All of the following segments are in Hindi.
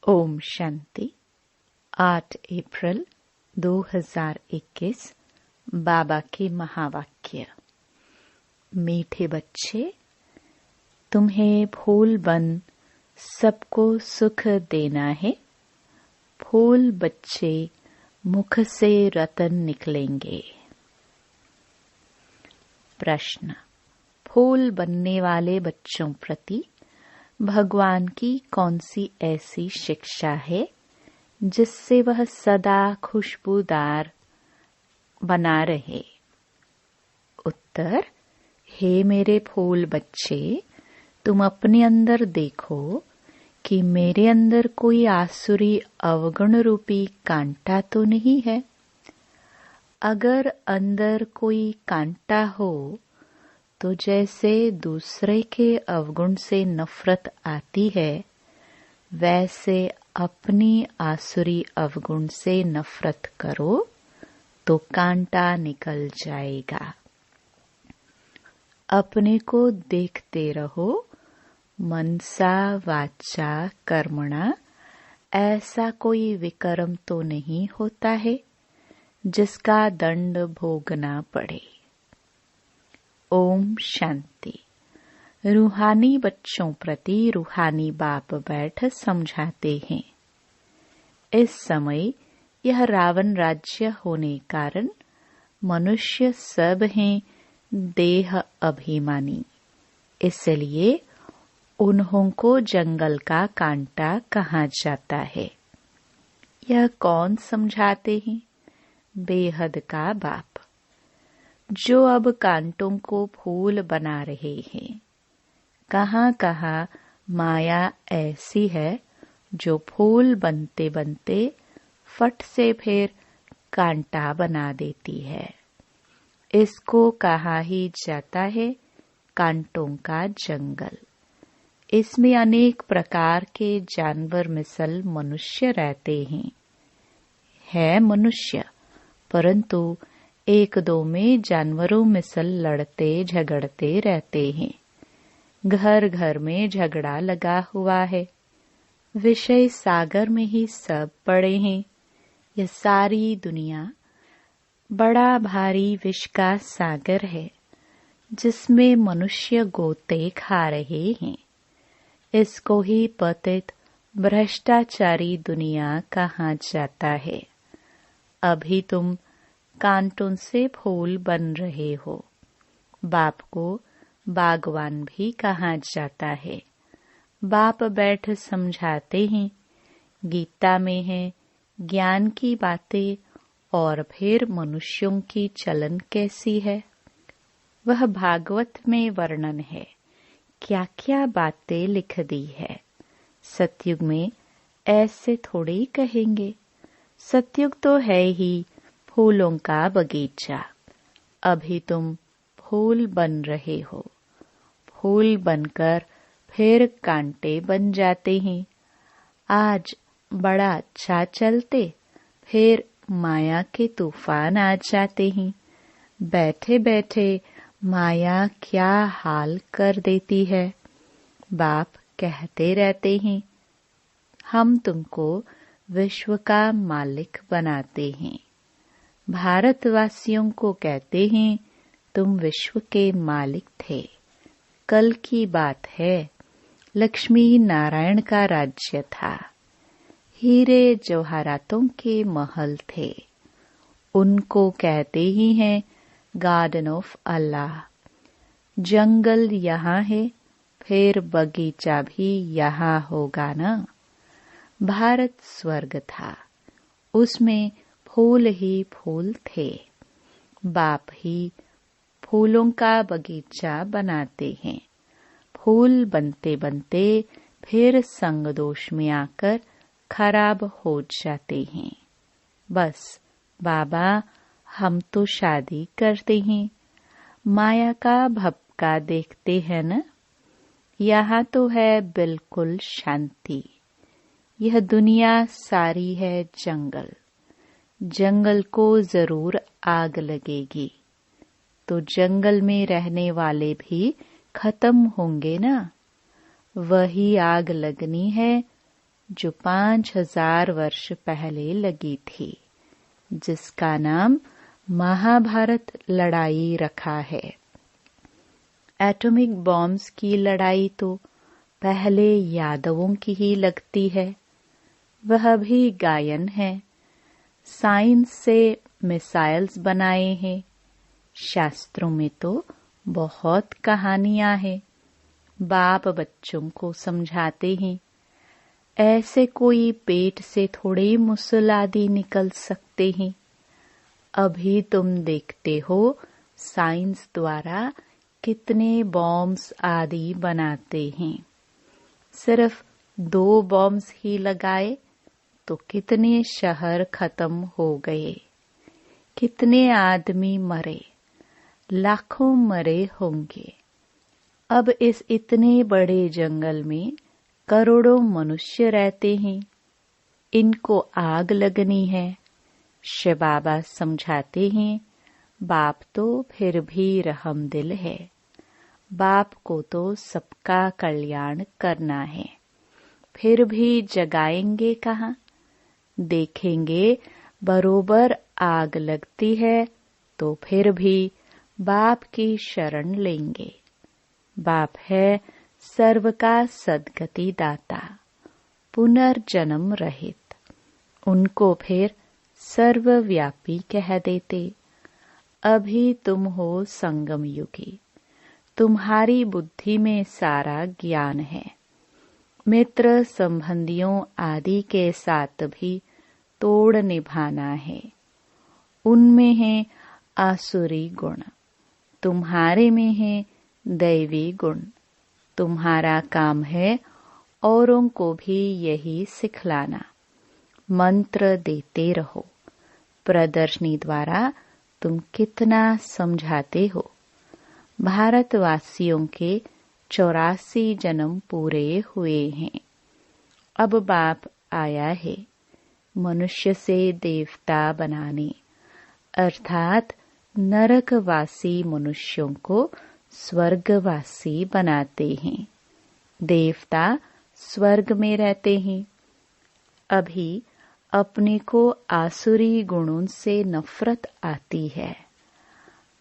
ओम शांति। 8 अप्रैल 2021 बाबा के महावाक्य। मीठे बच्चे, तुम्हें फूल बन सबको सुख देना है। फूल बच्चे मुख से रतन निकलेंगे। प्रश्न। फूल बनने वाले बच्चों प्रति भगवान की कौन सी ऐसी शिक्षा है जिससे वह सदा खुशबूदार बना रहे? उत्तर। हे मेरे फूल बच्चे, तुम अपने अंदर देखो कि मेरे अंदर कोई आसुरी अवगुण रूपी कांटा तो नहीं है। अगर अंदर कोई कांटा हो तो जैसे दूसरे के अवगुण से नफरत आती है, वैसे अपनी आसुरी अवगुण से नफरत करो तो कांटा निकल जाएगा। अपने को देखते रहो, मनसा वाचा कर्मणा ऐसा कोई विकर्म तो नहीं होता है जिसका दंड भोगना पड़े। ओम शांति। रूहानी बच्चों प्रति रूहानी बाप बैठ समझाते हैं। इस समय यह रावण राज्य होने कारण मनुष्य सब हैं देह अभिमानी, इसलिए उन्हों को जंगल का कांटा कहा जाता है। यह कौन समझाते हैं? बेहद का बाप, जो अब कांटों को फूल बना रहे हैं। कहाँ कहाँ माया ऐसी है जो फूल बनते बनते फट से फिर कांटा बना देती है। इसको कहा ही जाता है कांटों का जंगल। इसमें अनेक प्रकार के जानवर मिसल मनुष्य रहते हैं। है मनुष्य, परंतु एक दो में जानवरों मिसल लड़ते झगड़ते रहते हैं। घर घर में झगड़ा लगा हुआ है। विषय सागर में ही सब पड़े हैं। यह सारी दुनिया बड़ा भारी विष का सागर है जिसमें मनुष्य गोते खा रहे हैं। इसको ही पतित भ्रष्टाचारी दुनिया कहा जाता है। अभी तुम कांटों से फूल बन रहे हो। बाप को बागवान भी कहा जाता है। बाप बैठ समझाते हैं। गीता में है ज्ञान की बातें और फिर मनुष्यों की चलन कैसी है। वह भागवत में वर्णन है। क्या क्या बातें लिख दी है। सतयुग में ऐसे थोड़े ही कहेंगे। सतयुग तो है ही फूलों का बगीचा। अभी तुम फूल बन रहे हो। फूल बनकर फिर कांटे बन जाते हैं। आज बड़ा अच्छा चलते, फिर माया के तूफान आ जाते हैं। बैठे बैठे माया क्या हाल कर देती है। बाप कहते रहते हैं, हम तुमको विश्व का मालिक बनाते हैं। भारतवासियों को कहते हैं, तुम विश्व के मालिक थे। कल की बात है, लक्ष्मी नारायण का राज्य था। हीरे जवाहरातों के महल थे। उनको कहते ही हैं गार्डन ऑफ अल्लाह। जंगल यहाँ है, फिर बगीचा भी यहाँ होगा ना। भारत स्वर्ग था, उसमें फूल ही फूल थे। बाप ही फूलों का बगीचा बनाते हैं। फूल बनते बनते फिर संग दोष में आकर खराब हो जाते हैं। बस बाबा, हम तो शादी करते हैं। माया का भपका देखते हैं न। यहाँ तो है बिल्कुल शांति। यह दुनिया सारी है जंगल। जंगल को जरूर आग लगेगी तो जंगल में रहने वाले भी खत्म होंगे ना। वही आग लगनी है जो 5000 वर्ष पहले लगी थी, जिसका नाम महाभारत लड़ाई रखा है। एटॉमिक बॉम्ब्स की लड़ाई तो पहले यादवों की ही लगती है, वह भी गायन है। साइंस से मिसाइल्स बनाए हैं, शास्त्रों में तो बहुत कहानियां हैं। बाप बच्चों को समझाते हैं, ऐसे कोई पेट से थोड़े मुसल आदि निकल सकते हैं। अभी तुम देखते हो साइंस द्वारा कितने बॉम्ब्स आदि बनाते हैं। सिर्फ 2 बॉम्ब्स ही लगाए तो कितने शहर खत्म हो गए, कितने आदमी मरे, लाखों मरे होंगे। अब इस इतने बड़े जंगल में करोड़ों मनुष्य रहते हैं, इनको आग लगनी है। शिव बाबा समझाते हैं, बाप तो फिर भी रहमदिल है। बाप को तो सबका कल्याण करना है, फिर भी जगाएंगे कहाँ? देखेंगे बरोबर आग लगती है तो फिर भी बाप की शरण लेंगे। बाप है सर्व का सद्गति दाता, पुनर्जन्म रहित। उनको फिर सर्वव्यापी कह देते। अभी तुम हो संगम युगी, तुम्हारी बुद्धि में सारा ज्ञान है। मित्र संबंधियों आदि के साथ भी तोड़ निभाना है। उनमें है आसुरी गुण, तुम्हारे में है दैवी गुण। तुम्हारा काम है औरों को भी यही सिखलाना। मंत्र देते रहो। प्रदर्शनी द्वारा तुम कितना समझाते हो। भारतवासियों के 84 जन्म पूरे हुए हैं। अब बाप आया है मनुष्य से देवता बनाने, अर्थात नरकवासी मनुष्यों को स्वर्गवासी बनाते हैं। देवता स्वर्ग में रहते हैं। अभी अपने को आसुरी गुणों से नफरत आती है।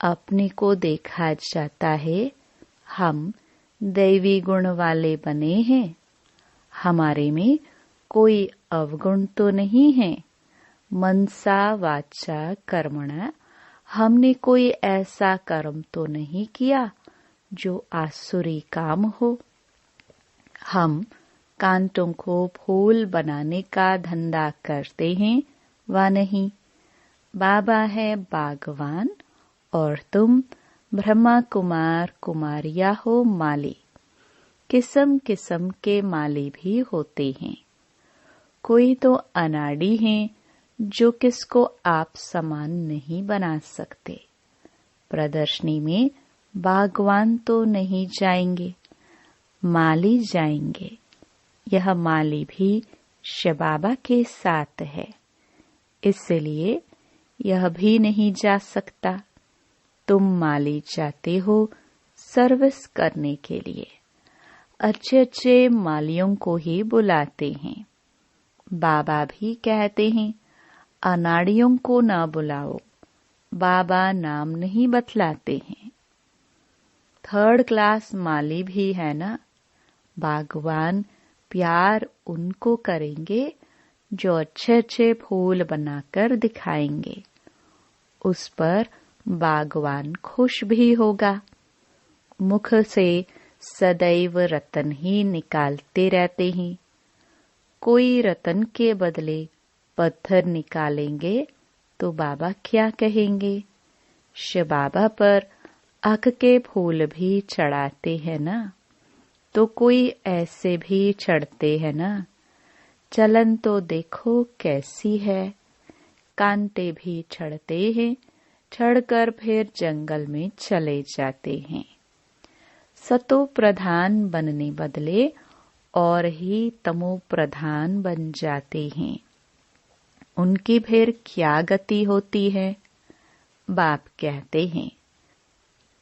अपने को देखा जाता है हम दैवी गुण वाले बने हैं, हमारे में कोई अवगुण तो नहीं है। मनसा वाचा कर्मणा, हमने कोई ऐसा कर्म तो नहीं किया जो आसुरी काम हो। हम कांटों को फूल बनाने का धंधा करते हैं व नहीं। बाबा है बागवान और तुम ब्रह्मा कुमार कुमारिया हो माली। किस्म किस्म के माली भी होते हैं। कोई तो अनाड़ी हैं जो किसको आप समान नहीं बना सकते। प्रदर्शनी में बागवान तो नहीं जाएंगे, माली जाएंगे। यह माली भी शिव बाबा के साथ है, इसलिए यह भी नहीं जा सकता। तुम माली जाते हो सर्विस करने के लिए, अच्छे अच्छे मालियों को ही बुलाते हैं। बाबा भी कहते हैं अनाड़ियों को ना बुलाओ, बाबा नाम नहीं बतलाते हैं। 3rd क्लास माली भी है ना। बागवान प्यार उनको करेंगे जो अच्छे अच्छे फूल बनाकर दिखाएंगे। उस पर बागवान खुश भी होगा। मुख से सदैव रतन ही निकालते रहते हैं। कोई रतन के बदले पत्थर निकालेंगे तो बाबा क्या कहेंगे? शिव बाबा पर अख के फूल भी चढ़ाते हैं ना, तो कोई ऐसे भी चढ़ते हैं ना। चलन तो देखो कैसी है। कांटे भी चढ़ते हैं, चढ़कर फिर जंगल में चले जाते हैं। सतो प्रधान बनने बदले और ही तमो प्रधान बन जाते हैं। उनकी फिर क्या गति होती है? बाप कहते हैं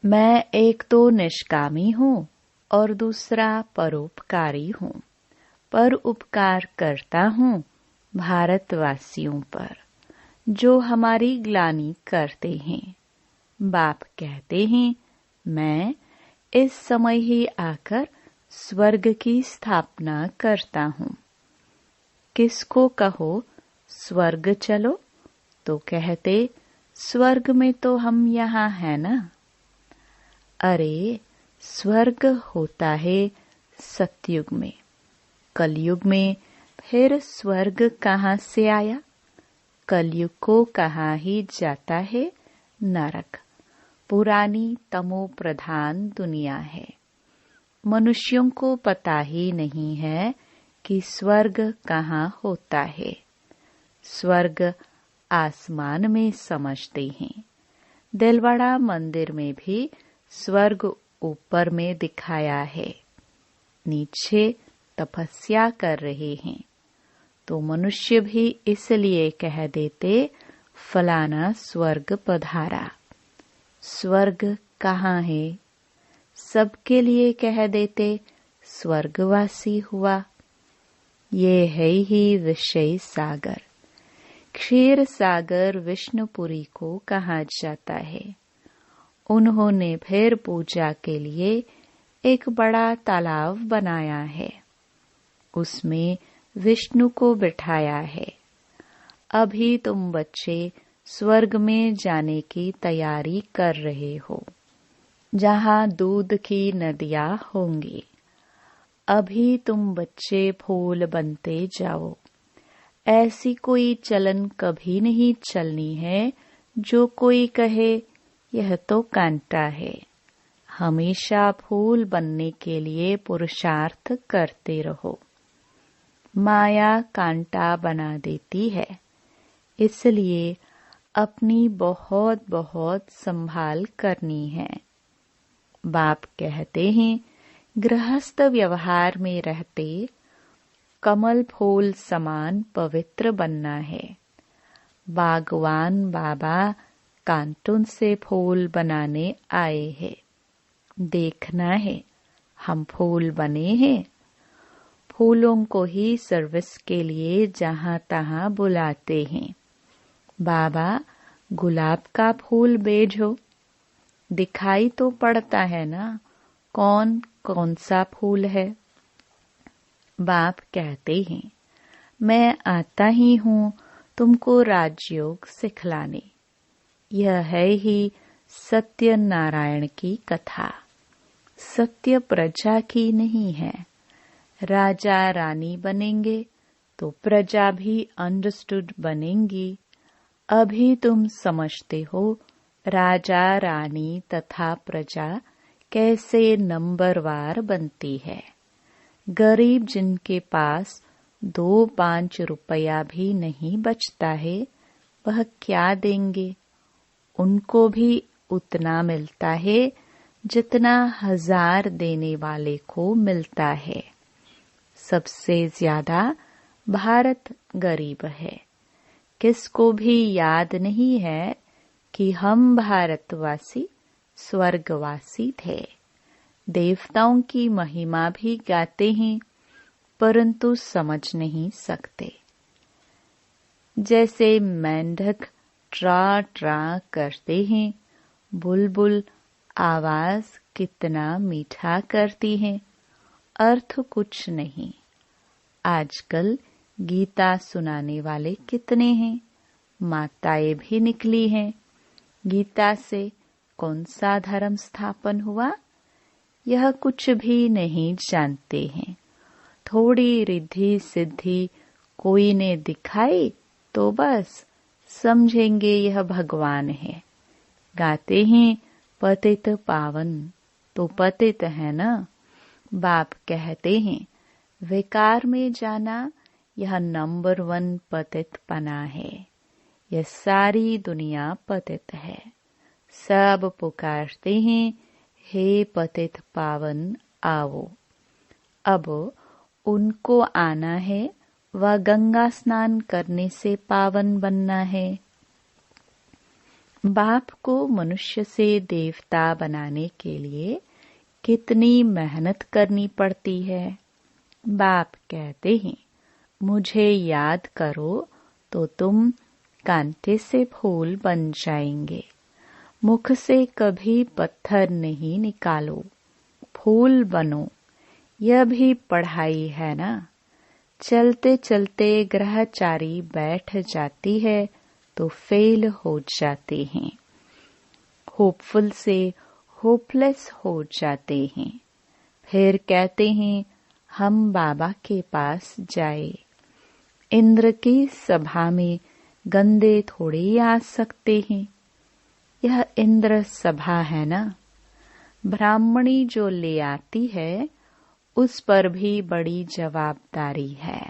मैं एक तो निष्कामी हूँ और दूसरा परोपकारी हूँ। पर उपकार करता हूँ भारतवासियों पर जो हमारी ग्लानि करते हैं। बाप कहते हैं, मैं इस समय ही आकर स्वर्ग की स्थापना करता हूँ। किसको कहो स्वर्ग चलो, तो कहते स्वर्ग में तो हम यहाँ हैं ना। अरे स्वर्ग होता है सतयुग में, कलयुग में फिर स्वर्ग कहाँ से आया। कलयुग को कहा ही जाता है नरक। पुरानी तमो प्रधान दुनिया है। मनुष्यों को पता ही नहीं है कि स्वर्ग कहाँ होता है। स्वर्ग आसमान में समझते हैं। दिलवाड़ा मंदिर में भी स्वर्ग ऊपर में दिखाया है, नीचे तपस्या कर रहे हैं। तो मनुष्य भी इसलिए कह देते फलाना स्वर्ग पधारा। स्वर्ग कहाँ है? सबके लिए कह देते स्वर्गवासी हुआ। ये है ही विषय सागर। क्षीर सागर विष्णुपुरी को कहा जाता है। उन्होंने फिर पूजा के लिए एक बड़ा तालाब बनाया है, उसमें विष्णु को बिठाया है। अभी तुम बच्चे स्वर्ग में जाने की तैयारी कर रहे हो, जहाँ दूध की नदियाँ होंगी। अभी तुम बच्चे फूल बनते जाओ। ऐसी कोई चलन कभी नहीं चलनी है जो कोई कहे यह तो कांटा है। हमेशा फूल बनने के लिए पुरुषार्थ करते रहो। माया कांटा बना देती है, इसलिए अपनी बहुत बहुत संभाल करनी है। बाप कहते हैं गृहस्थ व्यवहार में रहते कमल फूल समान पवित्र बनना है। बागवान बाबा कांटों से फूल बनाने आए हैं। देखना है हम फूल बने हैं। फूलों को ही सर्विस के लिए जहाँ तहाँ बुलाते हैं। बाबा गुलाब का फूल भेजो। दिखाई तो पड़ता है ना कौन कौन सा फूल है। बाप कहते हैं मैं आता ही हूँ तुमको राजयोग सिखलाने। यह है ही सत्य नारायण की कथा। सत्य प्रजा की नहीं है। राजा रानी बनेंगे तो प्रजा भी अंडरस्टूड बनेंगी। अभी तुम समझते हो राजा रानी तथा प्रजा कैसे नंबरवार बनती है। गरीब जिनके पास 2-5 रुपया भी नहीं बचता है, वह क्या देंगे। उनको भी उतना मिलता है जितना 1000 देने वाले को मिलता है। सबसे ज्यादा भारत गरीब है। किसको भी याद नहीं है कि हम भारतवासी स्वर्गवासी थे। देवताओं की महिमा भी गाते हैं, परंतु समझ नहीं सकते। जैसे मेंढक ट्रा ट्रा करते हैं, बुलबुल आवाज कितना मीठा करती है, अर्थ कुछ नहीं। आजकल गीता सुनाने वाले कितने हैं, माताएं भी निकली हैं। गीता से कौन सा धर्म स्थापन हुआ, यह कुछ भी नहीं जानते हैं। थोड़ी रिद्धि सिद्धि कोई ने दिखाई तो बस समझेंगे यह भगवान है। गाते हैं पतित पावन, तो पतित है ना। बाप कहते हैं विकार में जाना यह नंबर 1 पतित पना है। यह सारी दुनिया पतित है। सब पुकारते हैं हे पतित पावन आओ। अब उनको आना है व गंगा स्नान करने से पावन बनना है। बाप को मनुष्य से देवता बनाने के लिए कितनी मेहनत करनी पड़ती है। बाप कहते हैं, मुझे याद करो तो तुम कांटे से फूल बन जाएंगे। मुख से कभी पत्थर नहीं निकालो, फूल बनो। यह भी पढ़ाई है ना। चलते चलते ग्रहचारी बैठ जाती है तो फेल हो जाते हैं। होपफुल से होपलेस हो जाते हैं। फिर कहते हैं हम बाबा के पास जाए। इंद्र की सभा में गंदे थोड़े आ सकते हैं। यह इंद्र सभा है ना। ब्राह्मणी जो ले आती है उस पर भी बड़ी जवाबदारी है।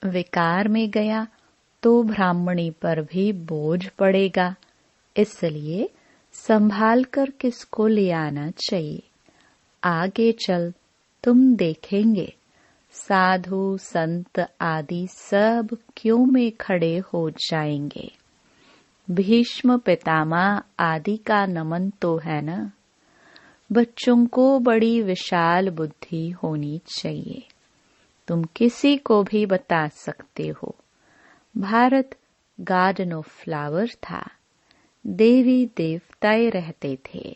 विकार में गया तो ब्राह्मणी पर भी बोझ पड़ेगा, इसलिए संभाल कर किसको ले आना चाहिए। आगे चल तुम देखेंगे साधु संत आदि सब क्यों में खड़े हो जाएंगे। भीष्म पितामह आदि का नमन तो है ना। बच्चों को बड़ी विशाल बुद्धि होनी चाहिए। तुम किसी को भी बता सकते हो भारत गार्डन ऑफ फ्लावर था, देवी देवताएं रहते थे,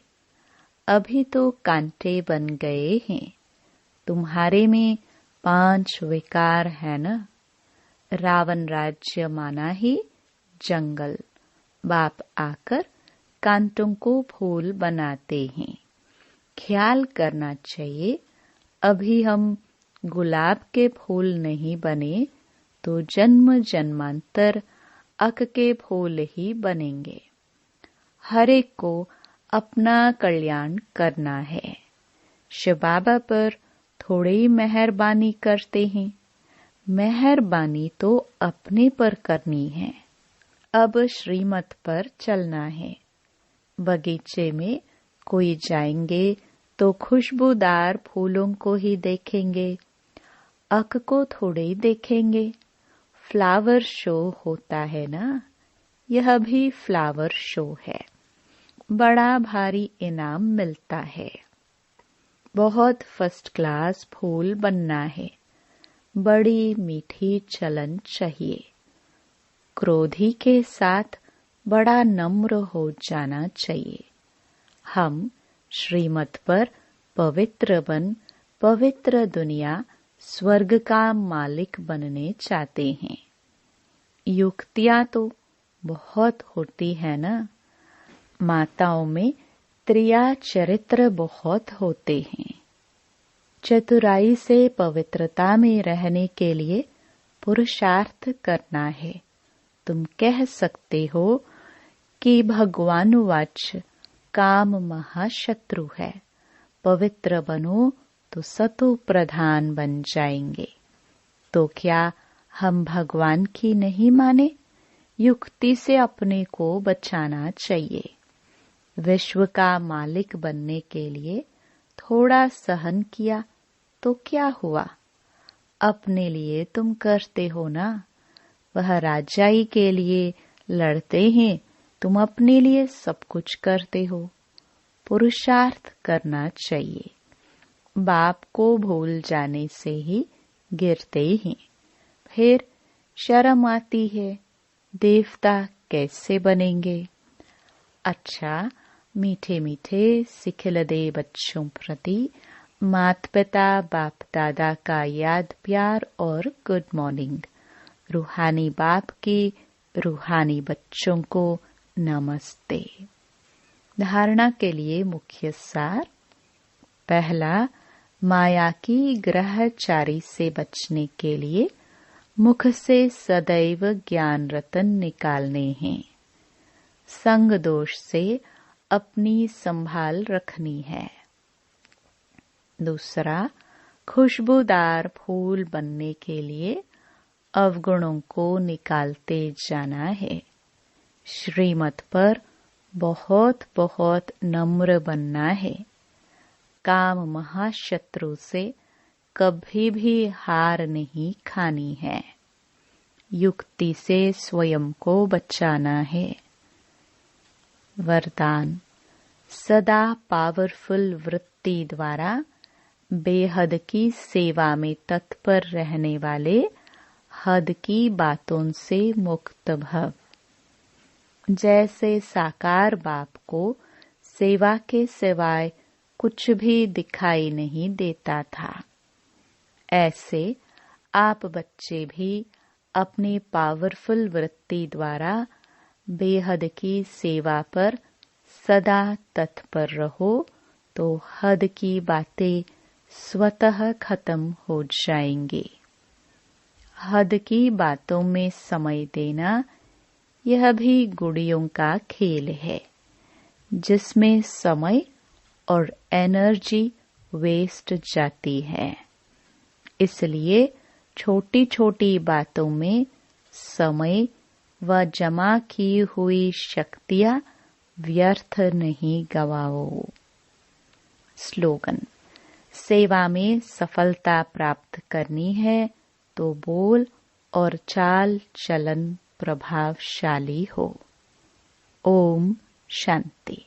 अभी तो कांटे बन गए हैं। तुम्हारे में 5 विकार है न। रावण राज्य माना ही जंगल। बाप आकर कांटों को फूल बनाते हैं। ख्याल करना चाहिए, अभी हम गुलाब के फूल नहीं बने तो जन्म जन्मांतर अक के फूल ही बनेंगे। हर एक को अपना कल्याण करना है। शिव बाबा पर थोड़ी ही मेहरबानी करते हैं। मेहरबानी तो अपने पर करनी है। अब श्रीमत पर चलना है। बगीचे में कोई जाएंगे तो खुशबूदार फूलों को ही देखेंगे, अक को थोड़े ही देखेंगे। फ्लावर शो होता है ना, यह भी फ्लावर शो है। बड़ा भारी इनाम मिलता है। बहुत फर्स्ट क्लास फूल बनना है। बड़ी मीठी चलन चाहिए। क्रोधी के साथ बड़ा नम्र हो जाना चाहिए। हम श्रीमत पर पवित्र बन पवित्र दुनिया स्वर्ग का मालिक बनने चाहते हैं। युक्तियां तो बहुत होती है ना। माताओं में त्रिया चरित्र बहुत होते हैं। चतुराई से पवित्रता में रहने के लिए पुरुषार्थ करना है। तुम कह सकते हो कि भगवानुवाच काम महाशत्रु है, पवित्र बनो तो सतो प्रधान बन जाएंगे। तो क्या हम भगवान की नहीं माने? युक्ति से अपने को बचाना चाहिए। विश्व का मालिक बनने के लिए थोड़ा सहन किया तो क्या हुआ? अपने लिए तुम करते हो ना। वह राजाई के लिए लड़ते हैं, तुम अपने लिए सब कुछ करते हो। पुरुषार्थ करना चाहिए। बाप को भूल जाने से ही गिरते हैं। फिर शर्म आती है, देवता कैसे बनेंगे। अच्छा, मीठे मीठे सिखिल दे बच्चों प्रति माता पिता बाप दादा का याद प्यार और गुड मॉर्निंग। रूहानी बाप की रूहानी बच्चों को नमस्ते। धारणा के लिए मुख्य सार। पहला, माया की ग्रहचारी से बचने के लिए मुख से सदैव ज्ञान रतन निकालने हैं। संग दोष से अपनी संभाल रखनी है। दूसरा, खुशबूदार फूल बनने के लिए अवगुणों को निकालते जाना है। श्रीमत पर बहुत बहुत नम्र बनना है। काम महाशत्रु से कभी भी हार नहीं खानी है। युक्ति से स्वयं को बचाना है। वरदान, सदा पावरफुल वृत्ति द्वारा बेहद की सेवा में तत्पर रहने वाले हद की बातों से मुक्त भव। जैसे साकार बाप को सेवा के सिवाय कुछ भी दिखाई नहीं देता था, ऐसे आप बच्चे भी अपनी पावरफुल वृत्ति द्वारा बेहद की सेवा पर सदा तत्पर रहो तो हद की बातें स्वतः खत्म हो जाएंगी। हद की बातों में समय देना यह भी गुड़ियों का खेल है, जिसमें समय और एनर्जी वेस्ट जाती है। इसलिए छोटी छोटी बातों में समय व जमा की हुई शक्तियां व्यर्थ नहीं गवाओ। स्लोगन: सेवा में सफलता प्राप्त करनी है तो बोल और चाल चलन प्रभावशाली हो। ओम शांति।